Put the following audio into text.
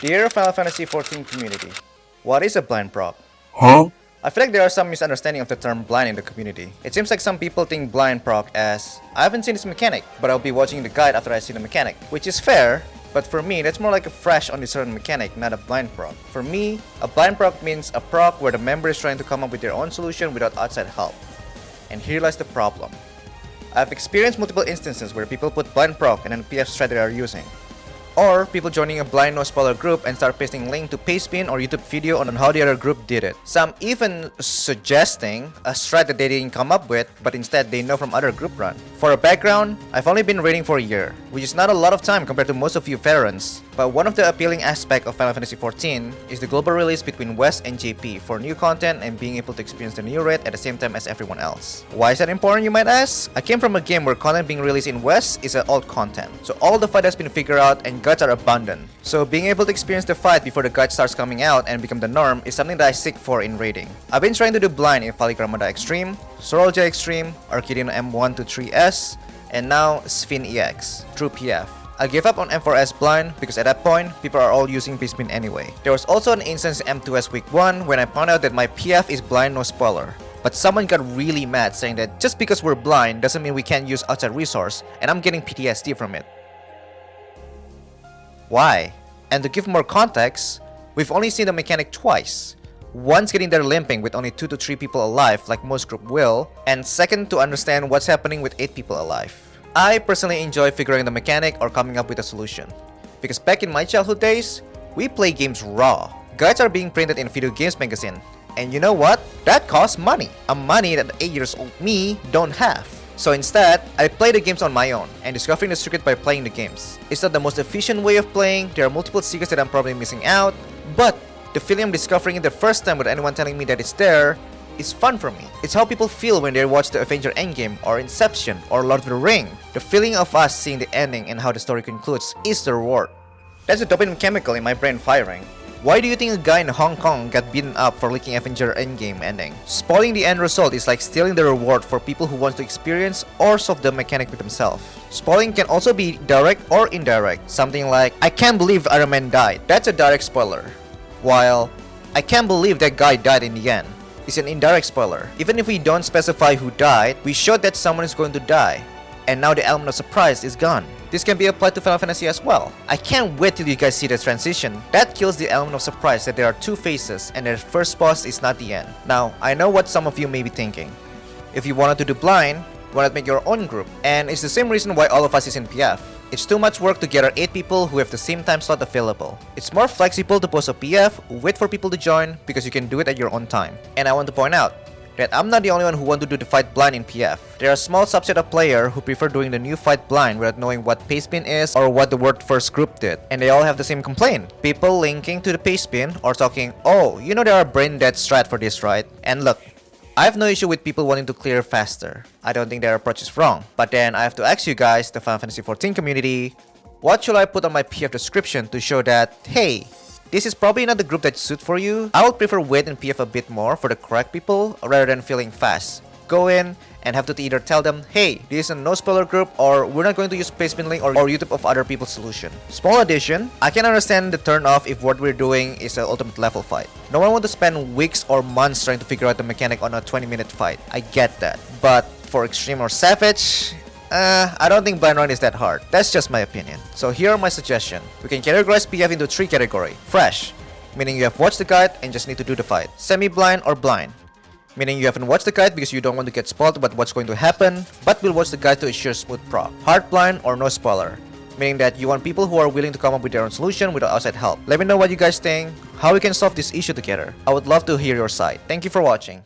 Dear Final Fantasy XIV community, what is a blind proc? Huh? I feel like there are some misunderstanding of the term blind in the community. It seems like some people think blind proc as, I haven't seen this mechanic, but I'll be watching the guide after I see the mechanic. Which is fair, but for me, that's more like a fresh on this certain mechanic, not a blind proc. For me, a blind proc means a proc where the member is trying to come up with their own solution without outside help. And here lies the problem. I've experienced multiple instances where people put blind proc and then PF strat they are using. Or people joining a blind no spoiler group and start pasting link to Pastebin or YouTube video on how the other group did it. Some even suggesting a strat that they didn't come up with, but instead they know from other group run. For a background, I've only been raiding for a year, which is not a lot of time compared to most of you veterans. But one of the appealing aspects of Final Fantasy XIV is the global release between West and JP for new content and being able to experience the new raid at the same time as everyone else. Why is that important, you might ask? I came from a game where content being released in West is old content, so all the fight has been figured out and guides are abundant. So being able to experience the fight before the guide starts coming out and become the norm is something that I seek for in raiding. I've been trying to do blind in Valik Ramada Extreme, Sorolja Extreme, Arcadian M1 to 3S, and now Sphin EX, through PF. I gave up on M4S blind because at that point, people are all using Pastebin anyway. There was also an instance in M2S week 1 when I found out that my PF is blind no spoiler. But someone got really mad saying that just because we're blind doesn't mean we can't use outside resource, and I'm getting PTSD from it. Why? And to give more context, we've only seen the mechanic twice. Once getting there limping with only 2 to 3 people alive like most group will, and second to understand what's happening with 8 people alive. I personally enjoy figuring the mechanic or coming up with a solution. Because back in my childhood days, we play games raw. Guides are being printed in Video Games magazine. And you know what? That costs money. A money that 8 years old me don't have. So instead, I play the games on my own and discovering the secret by playing the games. It's not the most efficient way of playing, there are multiple secrets that I'm probably missing out, but the feeling I'm discovering it the first time without anyone telling me that it's there is fun for me. It's how people feel when they watch the Avenger Endgame or Inception or Lord of the Ring. The feeling of us seeing the ending and how the story concludes is the reward. That's a dopamine chemical in my brain firing. Why do you think a guy in Hong Kong got beaten up for leaking Avenger Endgame ending? Spoiling the end result is like stealing the reward for people who want to experience or solve the mechanic with themselves. Spoiling can also be direct or indirect. Something like, I can't believe Iron Man died. That's a direct spoiler. While, I can't believe that guy died in the end is an indirect spoiler. Even if we don't specify who died, we showed that someone is going to die. And now the element of surprise is gone. This can be applied to Final Fantasy as well. I can't wait till you guys see the transition. That kills the element of surprise that there are 2 phases and the first boss is not the end. Now, I know what some of you may be thinking. If you wanted to do blind, why not make your own group? And it's the same reason why all of us is in PF. It's too much work to gather 8 people who have the same time slot available. It's more flexible to post a PF, wait for people to join because you can do it at your own time. And I want to point out that I'm not the only one who want to do the fight blind in PF. There are a small subset of players who prefer doing the new fight blind without knowing what Pastebin is or what the word first group did. And they all have the same complaint. People linking to the Pastebin or talking, oh, you know there are brain dead strat for this, right? And look, I have no issue with people wanting to clear faster. I don't think their approach is wrong. But then I have to ask you guys, the Final Fantasy XIV community, what should I put on my PF description to show that, hey, this is probably not the group that suits for you? I would prefer wait and PF a bit more for the correct people rather than feeling fast. Go in and have to either tell them, hey, this is a no spoiler group or we're not going to use Pastebin link or YouTube of other people's solution. Small addition, I can understand the turn off if what we're doing is an ultimate level fight. No one wants to spend weeks or months trying to figure out the mechanic on a 20-minute fight. I get that. But for extreme or savage, I don't think blind run is that hard. That's just my opinion. So here are my suggestions. We can categorize PF into 3 categories. Fresh, meaning you have watched the guide and just need to do the fight. Semi-blind or blind, meaning you haven't watched the guide because you don't want to get spoiled about what's going to happen, but will watch the guide to ensure smooth proc. Hard blind or no spoiler, meaning that you want people who are willing to come up with their own solution without outside help. Let me know what you guys think, how we can solve this issue together. I would love to hear your side. Thank you for watching.